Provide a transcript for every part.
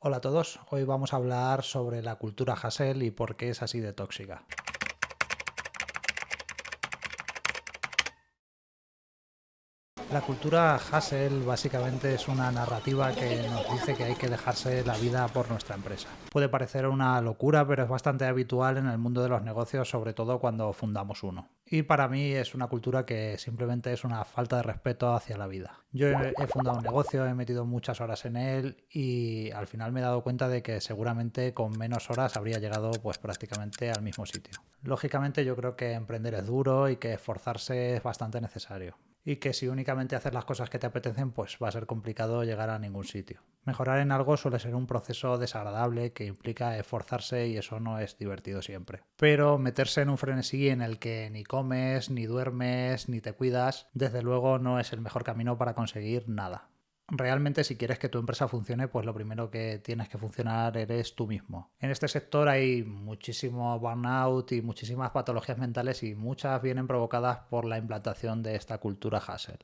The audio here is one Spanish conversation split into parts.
Hola a todos, hoy vamos a hablar sobre la cultura Hustle y por qué es así de tóxica. La cultura Hustle básicamente es una narrativa que nos dice que hay que dejarse la vida por nuestra empresa. Puede parecer una locura, pero es bastante habitual en el mundo de los negocios, sobre todo cuando fundamos uno. Y para mí es una cultura que simplemente es una falta de respeto hacia la vida. Yo he fundado un negocio, he metido muchas horas en él y al final me he dado cuenta de que seguramente con menos horas habría llegado pues prácticamente al mismo sitio. Lógicamente yo creo que emprender es duro y que esforzarse es bastante necesario y que si únicamente haces las cosas que te apetecen, pues va a ser complicado llegar a ningún sitio. Mejorar en algo suele ser un proceso desagradable que implica esforzarse y eso no es divertido siempre. Pero meterse en un frenesí en el que ni comes, ni duermes, ni te cuidas, desde luego no es el mejor camino para conseguir nada. Realmente si quieres que tu empresa funcione, pues lo primero que tienes que funcionar eres tú mismo. En este sector hay muchísimo burnout y muchísimas patologías mentales y muchas vienen provocadas por la implantación de esta cultura hustle.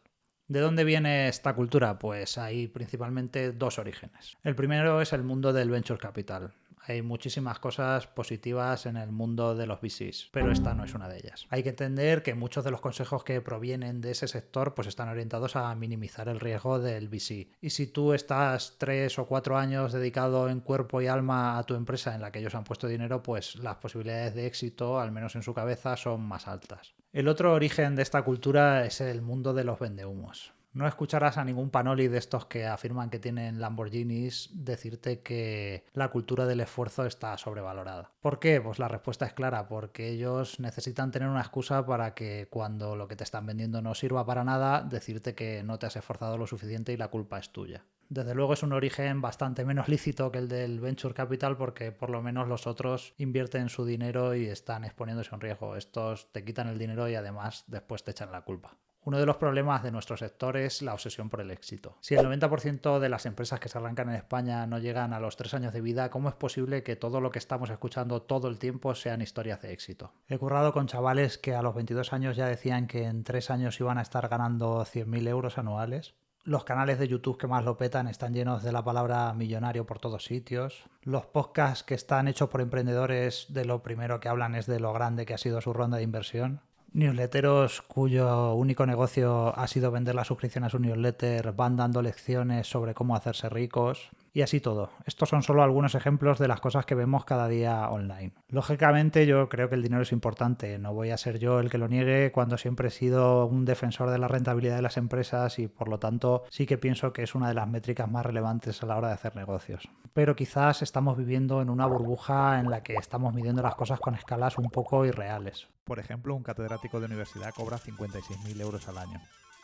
¿De dónde viene esta cultura? Pues hay principalmente dos orígenes. El primero es el mundo del venture capital. Hay muchísimas cosas positivas en el mundo de los VCs, pero esta no es una de ellas. Hay que entender que muchos de los consejos que provienen de ese sector pues están orientados a minimizar el riesgo del VC. Y si tú estás 3 o 4 años dedicado en cuerpo y alma a tu empresa en la que ellos han puesto dinero, pues las posibilidades de éxito, al menos en su cabeza, son más altas. El otro origen de esta cultura es el mundo de los vendehumos. No escucharás a ningún panoli de estos que afirman que tienen Lamborghinis decirte que la cultura del esfuerzo está sobrevalorada. ¿Por qué? Pues la respuesta es clara, porque ellos necesitan tener una excusa para que cuando lo que te están vendiendo no sirva para nada, decirte que no te has esforzado lo suficiente y la culpa es tuya. Desde luego es un origen bastante menos lícito que el del venture capital porque por lo menos los otros invierten su dinero y están exponiéndose a un riesgo. Estos te quitan el dinero y además después te echan la culpa. Uno de los problemas de nuestro sector es la obsesión por el éxito. Si el 90% de las empresas que se arrancan en España no llegan a los 3 años de vida, ¿cómo es posible que todo lo que estamos escuchando todo el tiempo sean historias de éxito? He currado con chavales que a los 22 años ya decían que en 3 años iban a estar ganando 100.000 euros anuales. Los canales de YouTube que más lo petan están llenos de la palabra millonario por todos sitios. Los podcasts que están hechos por emprendedores de lo primero que hablan es de lo grande que ha sido su ronda de inversión. Newsletteros cuyo único negocio ha sido vender la suscripción a su newsletter van dando lecciones sobre cómo hacerse ricos y así todo. Estos son solo algunos ejemplos de las cosas que vemos cada día online. Lógicamente yo creo que el dinero es importante, no voy a ser yo el que lo niegue cuando siempre he sido un defensor de la rentabilidad de las empresas y por lo tanto sí que pienso que es una de las métricas más relevantes a la hora de hacer negocios. Pero quizás estamos viviendo en una burbuja en la que estamos midiendo las cosas con escalas un poco irreales. Por ejemplo, un catedrático de universidad cobra 56.000 euros al año.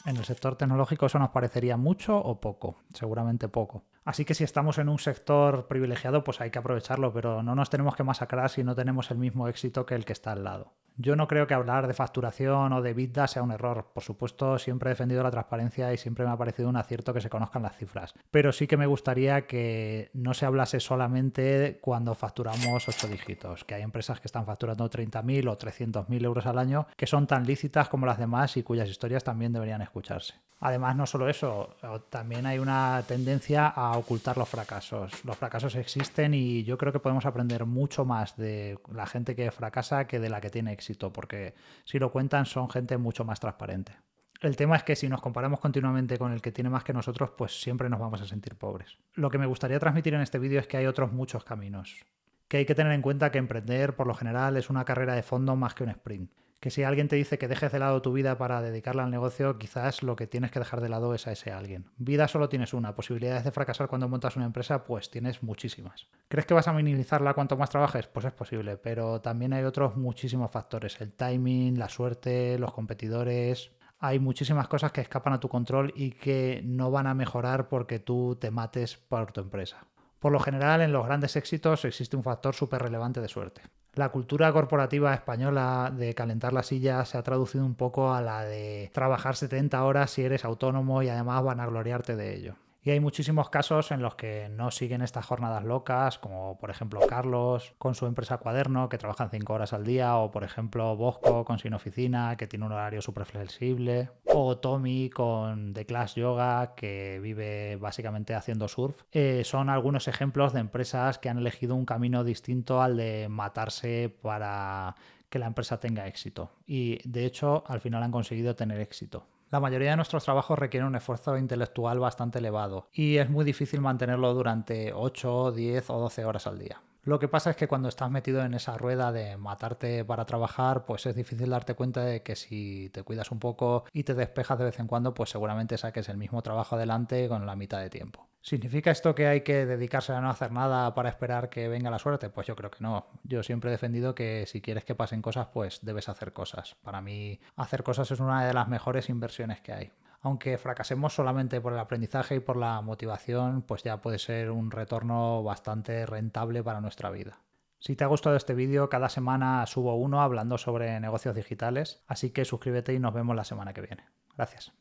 En el sector tecnológico eso nos parecería mucho o poco, seguramente poco. Así que si estamos en un sector privilegiado, pues hay que aprovecharlo, pero no nos tenemos que masacrar si no tenemos el mismo éxito que el que está al lado. Yo no creo que hablar de facturación o de EBITDA sea un error. Por supuesto, siempre he defendido la transparencia y siempre me ha parecido un acierto que se conozcan las cifras. Pero sí que me gustaría que no se hablase solamente cuando facturamos 8 dígitos, que hay empresas que están facturando 30.000 o 300.000 euros al año, que son tan lícitas como las demás y cuyas historias también deberían escucharse. Además, no solo eso, también hay una tendencia a ocultar los fracasos. Los fracasos existen y yo creo que podemos aprender mucho más de la gente que fracasa que de la que tiene éxito, porque si lo cuentan son gente mucho más transparente. El tema es que si nos comparamos continuamente con el que tiene más que nosotros, pues siempre nos vamos a sentir pobres. Lo que me gustaría transmitir en este vídeo es que hay otros muchos caminos. Que hay que tener en cuenta que emprender, por lo general, es una carrera de fondo más que un sprint. Que si alguien te dice que dejes de lado tu vida para dedicarla al negocio, quizás lo que tienes que dejar de lado es a ese alguien. Vida solo tienes una, posibilidades de fracasar cuando montas una empresa, pues tienes muchísimas. ¿Crees que vas a minimizarla cuanto más trabajes? Pues es posible, pero también hay otros muchísimos factores. El timing, la suerte, los competidores. Hay muchísimas cosas que escapan a tu control y que no van a mejorar porque tú te mates por tu empresa. Por lo general, en los grandes éxitos existe un factor súper relevante de suerte. La cultura corporativa española de calentar la silla se ha traducido un poco a la de trabajar 70 horas si eres autónomo y además vanagloriarte de ello. Y hay muchísimos casos en los que no siguen estas jornadas locas, como por ejemplo Carlos con su empresa Cuaderno, que trabajan 5 horas al día, o por ejemplo Bosco con Sin Oficina, que tiene un horario súper flexible, o Tommy con The Class Yoga, que vive básicamente haciendo surf. Son algunos ejemplos de empresas que han elegido un camino distinto al de matarse para que la empresa tenga éxito. Y de hecho, al final han conseguido tener éxito. La mayoría de nuestros trabajos requieren un esfuerzo intelectual bastante elevado y es muy difícil mantenerlo durante 8, 10 o 12 horas al día. Lo que pasa es que cuando estás metido en esa rueda de matarte para trabajar, pues es difícil darte cuenta de que si te cuidas un poco y te despejas de vez en cuando, pues seguramente saques el mismo trabajo adelante con la mitad de tiempo. ¿Significa esto que hay que dedicarse a no hacer nada para esperar que venga la suerte? Pues yo creo que no. Yo siempre he defendido que si quieres que pasen cosas, pues debes hacer cosas. Para mí, hacer cosas es una de las mejores inversiones que hay. Aunque fracasemos solamente por el aprendizaje y por la motivación, pues ya puede ser un retorno bastante rentable para nuestra vida. Si te ha gustado este vídeo, cada semana subo uno hablando sobre negocios digitales, así que suscríbete y nos vemos la semana que viene. Gracias.